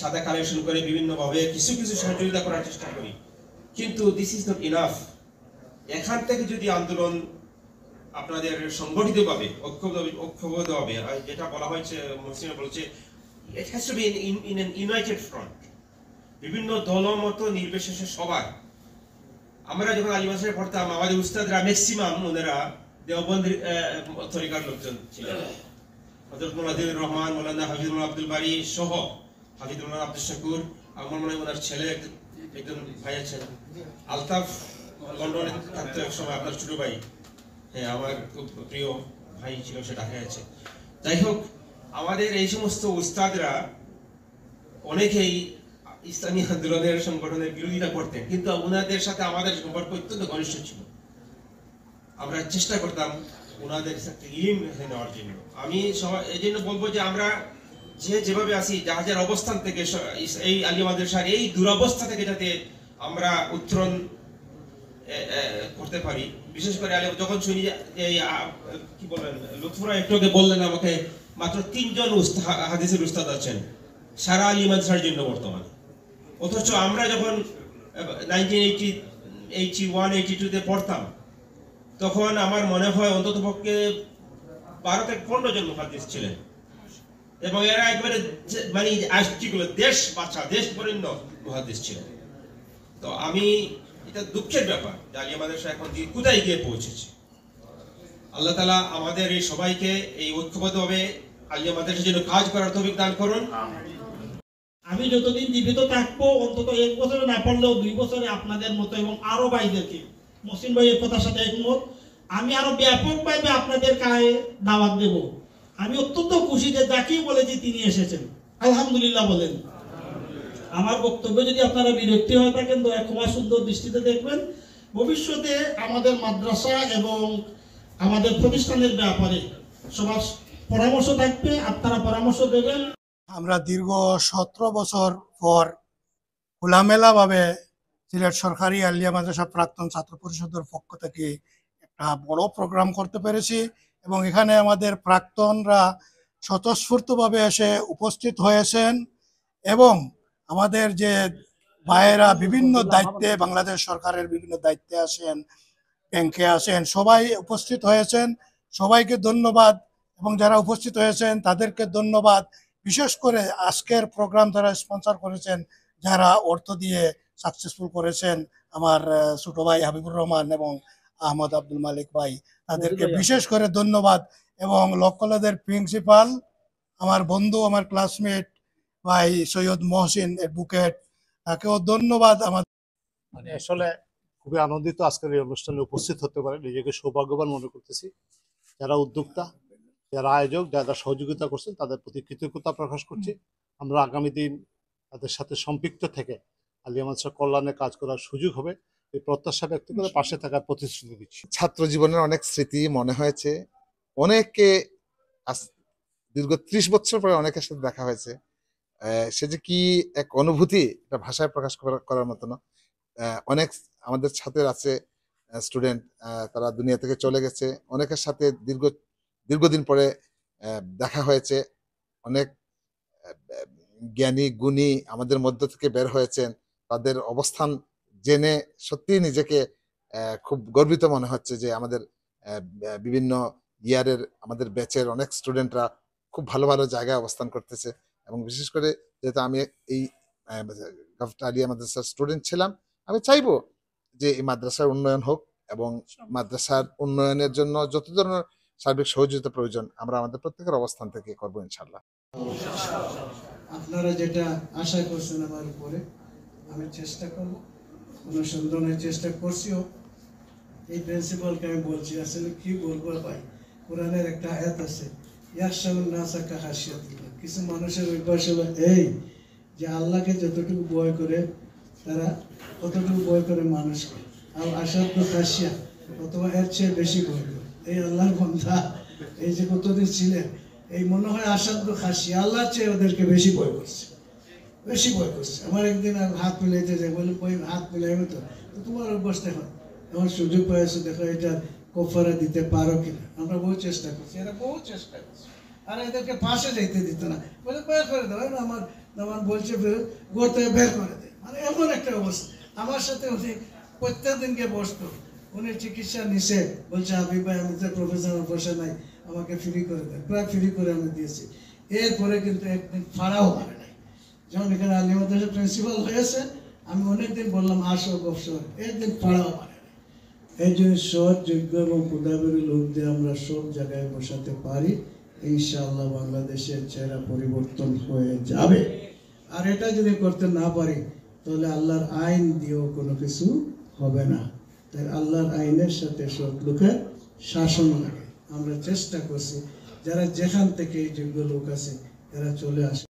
চাঁদা কালেকশন করে বিভিন্নভাবে কিছু কিছু সহযোগিতা করার চেষ্টা করি, কিন্তু দিস ইজ নট ইনাফ। এখান থেকে যদি আন্দোলন আপনাদের সংগঠিতভাবে ঐক্যবদ্ধভাবে, যেটা বলা হয়েছে মুসলিম বলছে, it has to be in an United front, বিভিন্ন দলমত নির্বিশেষে সবার। আমরা যখন আলী মাদ্রাসায় পড়তাম, আমাদের উস্তাদরা ম্যাক্সিমাম ওনারা দেওবন্দের তরিকার লোকজন ছিলেন। হযরত মুহাদ্দিসুর রহমান, মাওলানা হাফিজুল আব্দুল বারী সহ হাফিজুল আব্দুল শাকুর, আমার মনে হয় ওনার ছেলে একজন ভাই আছেন আলতাফ, লন্ডনে থাকতো এক সময়, আপনার ছোট ভাই, হ্যাঁ আমার খুব প্রিয় ভাই ছিল, সে ঢাকায় আছে। যাই হোক, আমাদের এই সমস্ত উস্তাদরা অনেকেই ইসলামী আন্দোলনের সংগঠনের বিরোধিতা করতেন, কিন্তু ওনাদের সাথে আমাদের সম্পর্ক অত্যন্ত ঘনিষ্ঠ ছিল। আমরা চেষ্টা করতাম ওনাদের সাথে ইলম নেওয়ার জন্য। আমি এই জন্য বলবো যে আমরা যেভাবে আছি, যার অবস্থান থেকে এই আলিয়া মাদ্রাসার এই দুরবস্থা থেকে যাতে আমরা উত্তরণ করতে পারি। বিশেষ করে যখন শুনি এই কি বলেন, লুৎফুরা একটু আগে বললেন আমাকে, মাত্র 3 জন হাদিসের উস্তাদ আছেন সারা আলিয়া মাদ্রাসার জন্য বর্তমানে। অথচ আমরা যখন 1981-82-তে পড়তাম, তখন আমার মনে হয় অন্তত পক্ষে 12 থেকে 15 জন মুহাদ্দিস ছিলেন, এবং এরা একবারে মানে দেশ বাঁচা, দেশ বরেণ্য মুহাদ্দিস ছিলেন। তো আমি, এটা দুঃখের ব্যাপার যে আলিয়া মাদ্রাসা এখন কোথায় গিয়ে পৌঁছেছে। আল্লাহ তাআলা আমাদের এই সবাইকে এই ঐক্যবদ্ধভাবে আলিয়া মাদ্রাসার জন্য কাজ করার তৌফিক দান করুন। আমি যতদিন জীবিত থাকবো, অন্তত 1 বছরে না পারলেও 2 বছরে আপনাদের মতো এবং আরো ভাইদেরকে, মহসিন ভাইয়ের কথার সাথে একমত, আমি আরো ব্যাপকভাবে আপনাদের কাছে দাওয়াত দেব। আমি অত্যন্ত খুশি যে যাকেই বলেছি তিনি এসেছেন, আলহামদুলিল্লাহ বলেন। আমার বক্তব্য যদি আপনারা বিরক্তি হয়ে থাকেন, দয়া ক্ষমা সুন্দর দৃষ্টিতে দেখবেন। ভবিষ্যতে আমাদের মাদ্রাসা এবং আমাদের প্রতিষ্ঠানের ব্যাপারে সবার পরামর্শ থাকবে, আপনারা পরামর্শ দেবেন। আমরা দীর্ঘ 17 বছর পর খোলামেলাভাবে সিলেট সরকারি আলিয়া মাদ্রাসা প্রাক্তন ছাত্র পরিষদের পক্ষ থেকে একটা বড় প্রোগ্রাম করতে পেরেছি, এবং এখানে আমাদের প্রাক্তনরা স্বতঃস্ফূর্তভাবে এসে উপস্থিত হয়েছেন, এবং আমাদের যে ভাইয়েরা বিভিন্ন দায়িত্বে, বাংলাদেশ সরকারের বিভিন্ন দায়িত্বে আছেন, ব্যাংকে আছেন, সবাই উপস্থিত হয়েছেন। সবাইকে ধন্যবাদ, এবং যারা উপস্থিত হয়েছেন তাদেরকে ধন্যবাদ। বিশেষ করে আজকের প্রোগ্রাম যারা স্পন্সর করেছেন, যারা অর্থ দিয়ে সাকসেসফুল করেছেন, আমার ছোট ভাই হাবিবুর রহমান এবং আহমদ আব্দুল মালিক ভাই, তাদেরকে বিশেষ করে ধন্যবাদ। এবং ল কলেজের প্রিন্সিপাল, আমার বন্ধু, আমার ক্লাসমেট ভাই সৈয়দ মহসিন অ্যাডভোকেট, তাকেও ধন্যবাদ। মানে আসলে খুবই আনন্দিত আজকের এই অনুষ্ঠানে উপস্থিত হতে পারে, নিজেকে সৌভাগ্যবান মনে করতেছি। যারা উদ্যোক্তা, যারা আয়োজক, যারা সহযোগিতা করছেন, তাদের প্রতি কৃতজ্ঞতা প্রকাশ করছি। আমরা আগামী দিন তাদের সাথে সম্পৃক্ত থেকে আলিয়া মাদ্রাসা কল্যাণে কাজ করার সুযোগ হবে, এই প্রত্যাশা ব্যক্ত করে পাশে থাকার প্রতিশ্রুতি দিচ্ছি। ছাত্র জীবনের অনেক স্মৃতি মনে হয়েছে, অনেকে দীর্ঘ 30 বছর পরে অনেকের সাথে দেখা হয়েছে। সে যে কি এক অনুভূতি, এটা ভাষায় প্রকাশ করার মতো না। অনেক আমাদের ছাত্র আছে, স্টুডেন্ট, তারা দুনিয়া থেকে চলে গেছে। অনেকের সাথে দীর্ঘদিন পরে দেখা হয়েছে। অনেক জ্ঞানী গুণী আমাদের মধ্য থেকে বের হয়েছেন। তাদের অবস্থান জেনে সত্যি নিজেকে খুব গর্বিত মনে হচ্ছে যে আমাদের বিভিন্ন ইয়ারের, আমাদের ব্যাচের অনেক স্টুডেন্টরা খুব ভালো ভালো জায়গায় অবস্থান করতেছে। এবং বিশেষ করে যেহেতু আমি এই আলিয়া মাদ্রাসার স্টুডেন্ট ছিলাম, আমি চাইবো যে এই মাদ্রাসার উন্নয়ন হোক, এবং মাদ্রাসার উন্নয়নের জন্য যত ধরনের সার্বিক সহযোগিতা প্রয়োজন আমরা আমাদের প্রত্যেকের অবস্থান থেকে করবো ইনশাল্লাহ। আপনারা যেটা আশা করছেন আমার উপরে, আমি চেষ্টা করবো, অনুসন্ধানের চেষ্টা করছিও। এই প্রিন্সিপালকে আমি বলছি, আসলে কি বলবো ভাই, কোরআনের একটা আয়াত আছে, কিছু মানুষের অভ্যাস হলো এই যে আল্লাহকে যতটুকু ভয় করে তারা ততটুকু ভয় করে মানুষকে, আর আসাধ্য খাসিয়া অথবা এর চেয়ে বেশি ভয় করে। এই আল্লাহর বান্দা এই যে কতদিন ছিলেন, এই মনে হয় আসাধ্য খাসিয়া আল্লাহর চেয়ে ওদেরকে বেশি ভয় করছে, বেশি ভয় করছে। আমার একদিন হাত মিলাইতে যাই, বলে হাত মিলাইবে তো তোমার অভ্যাস দেখো, আমার সুযোগ পেয়েছো, দেখো এটা কফারা দিতে পারো কিনা। আমরা বহু চেষ্টা করছি, এরা বহু চেষ্টা করছে, আর এদেরকে পাশে যাইতে দিত না, বলে বের করে দেয় না, আমার বলছে ঘর থেকে বের করে দেয়। মানে এমন একটা অবস্থা। আমার সাথে উনি প্রত্যেক দিনকে বসতো, উনি চিকিৎসা নিছে, বলছে হাবিব ভাই আমি তো প্রফেশনাল পয়সা নাই, আমাকে ফ্রি করে দেয়। প্রায় ফ্রি করে আমি দিয়েছি। এরপরে কিন্তু একদিন ফাড়াও পারে নাই। যখন এখানে আলিয়া মাদ্রাসার প্রিন্সিপাল হয়েছে, আমি অনেকদিন বললাম আসো গফসর, একদিন ফাড়াও পারে নাই। এই জন্য সৎ, যোগ্য এবং ক্ষুদাবেরী লোকদের আমরা সব জায়গায় বসাতে পারি, ইনশাআল্লাহ বাংলাদেশের চেহারা পরিবর্তন হয়ে যাবে। আর এটা যদি করতে না পারি তাহলে আল্লাহর আইন দিয়েও কোনো কিছু হবে না। তাই আল্লাহর আইনের সাথে সব লোকের শাসন লাগে। আমরা চেষ্টা করছি যারা যেখান থেকে এই যোগ্য লোক আছে এরা চলে আসে।